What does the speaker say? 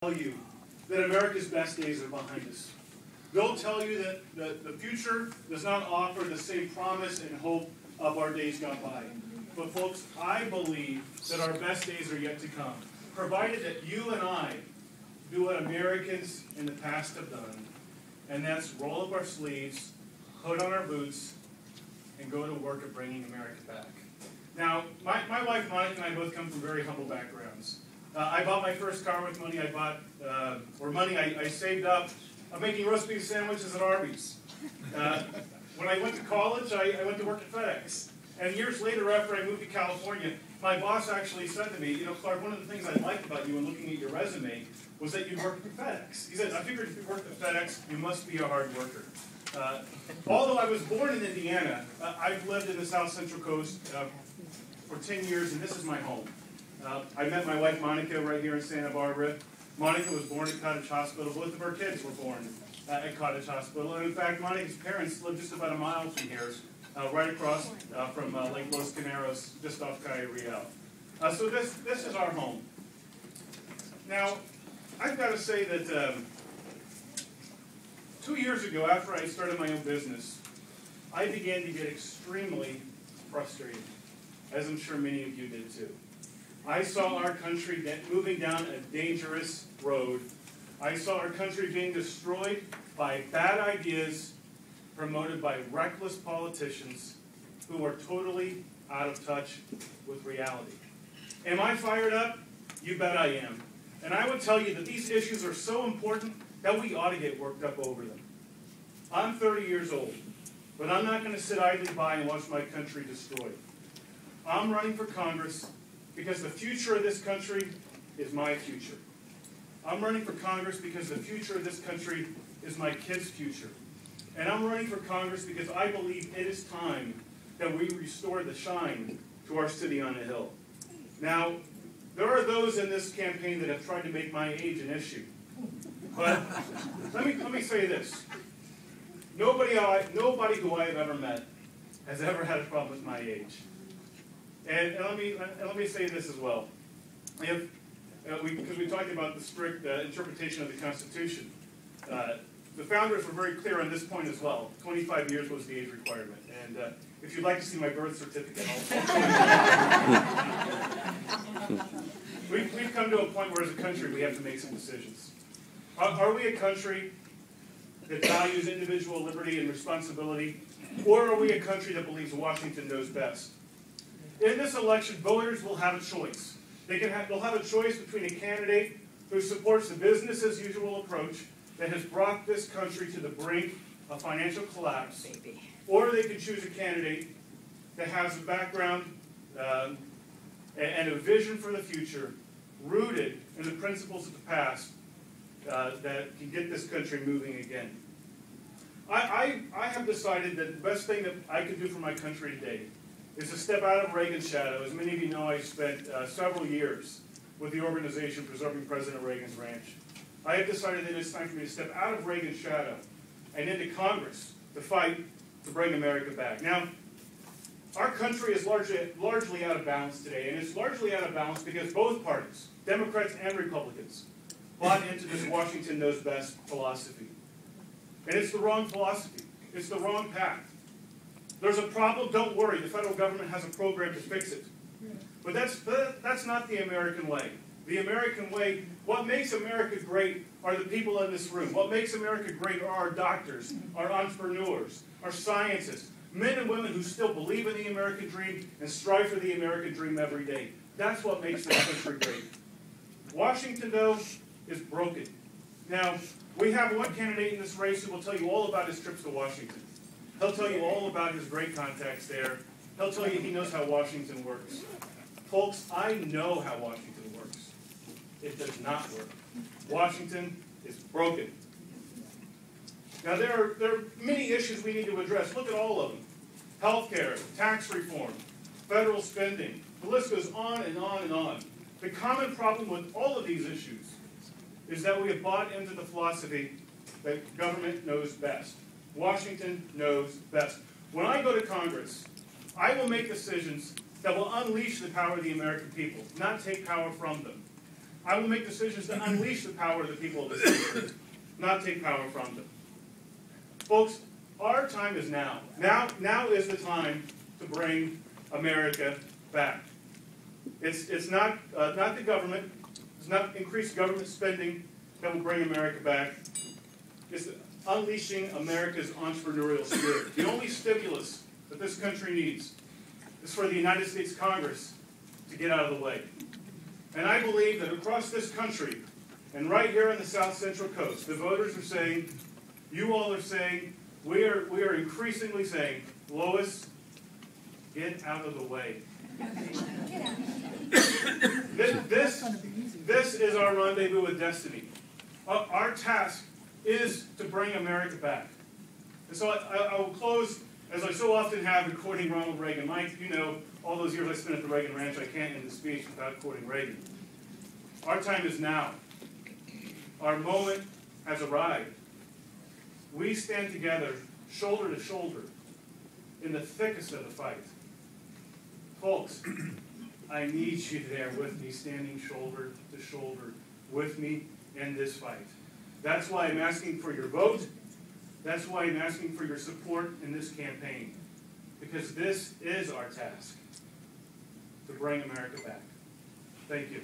Tell you that America's best days are behind us. They'll tell you that the future does not offer the same promise and hope of our days gone by. But folks, I believe that our best days are yet to come, provided that you and I do what Americans in the past have done, and that's roll up our sleeves, put on our boots, and go to work at bringing America back. Now, my wife Monica and I both come from very humble backgrounds. I bought my first car with money I saved up making roast beef sandwiches at Arby's. When I went to college, I went to work at FedEx. And years later, after I moved to California, my boss actually said to me, you know, Clark, one of the things I liked about you when looking at your resume was that you worked at FedEx. He said, I figured if you worked at FedEx, you must be a hard worker. Although I was born in Indiana, I've lived in the South Central Coast for 10 years, and this is my home. I met my wife Monica right here in Santa Barbara. Monica was born at Cottage Hospital. Both of her kids were born at Cottage Hospital. And in fact, Monica's parents live just about a mile from here, right across from Lake Los Caneros, just off Calle Real. So this is our home. Now, I've got to say that 2 years ago, after I started my own business, I began to get extremely frustrated, as I'm sure many of you did too. I saw our country moving down a dangerous road. I saw our country being destroyed by bad ideas promoted by reckless politicians who are totally out of touch with reality. Am I fired up? You bet I am. And I would tell you that these issues are so important that we ought to get worked up over them. I'm 30 years old, but I'm not going to sit idly by and watch my country destroyed. I'm running for Congress because the future of this country is my future. I'm running for Congress because the future of this country is my kids' future. And I'm running for Congress because I believe it is time that we restore the shine to our city on the hill. Now, there are those in this campaign that have tried to make my age an issue. But let me say this. Nobody who I have ever met has ever had a problem with my age. And let me say this as well. Because we talked about the strict interpretation of the Constitution, the founders were very clear on this point as well. 25 years was the age requirement. And if you'd like to see my birth certificate, we've come to a point where as a country we have to make some decisions. Are we a country that values individual liberty and responsibility, or are we a country that believes Washington knows best? In this election, voters will have a choice. They'll have a choice between a candidate who supports the business-as-usual approach that has brought this country to the brink of financial collapse, or they could choose a candidate that has a background and a vision for the future rooted in the principles of the past that can get this country moving again. I have decided that the best thing that I could do for my country today is to step out of Reagan's shadow. As many of you know, I spent several years with the organization preserving President Reagan's ranch. I have decided that it's time for me to step out of Reagan's shadow and into Congress to fight to bring America back. Now, our country is largely out of balance today, and it's largely out of balance because both parties, Democrats and Republicans, bought into this Washington knows best philosophy. And it's the wrong philosophy. It's the wrong path. There's a problem, don't worry, the federal government has a program to fix it. But that's not the American way. The American way, what makes America great are the people in this room. What makes America great are our doctors, our entrepreneurs, our scientists, men and women who still believe in the American dream and strive for the American dream every day. That's what makes this country great. Washington, though, is broken. Now, we have one candidate in this race who will tell you all about his trips to Washington. He'll tell you all about his great contacts there. He'll tell you he knows how Washington works. Folks, I know how Washington works. It does not work. Washington is broken. Now, there are many issues we need to address. Look at all of them. Healthcare, tax reform, federal spending. The list goes on and on and on. The common problem with all of these issues is that we have bought into the philosophy that government knows best. Washington knows best. When I go to Congress, I will make decisions that will unleash the power of the American people, not take power from them. I will make decisions to unleash the power of the people of this country, not take power from them. Folks, our time is now. Now is the time to bring America back. It's not the government. It's not increased government spending that will bring America back. It's unleashing America's entrepreneurial spirit. The only stimulus that this country needs is for the United States Congress to get out of the way. And I believe that across this country, and right here on the South Central Coast, the voters are saying, you all are saying, we are increasingly saying, Lois, get out of the way. This is our rendezvous with destiny. Our task is to bring America back. And so I will close, as I so often have, in quoting Ronald Reagan. Mike, you know, all those years I spent at the Reagan Ranch, I can't end the speech without quoting Reagan. Our time is now. Our moment has arrived. We stand together, shoulder to shoulder, in the thickest of the fight. Folks, I need you there with me, standing shoulder to shoulder with me in this fight. That's why I'm asking for your vote. That's why I'm asking for your support in this campaign. Because this is our task, to bring America back. Thank you.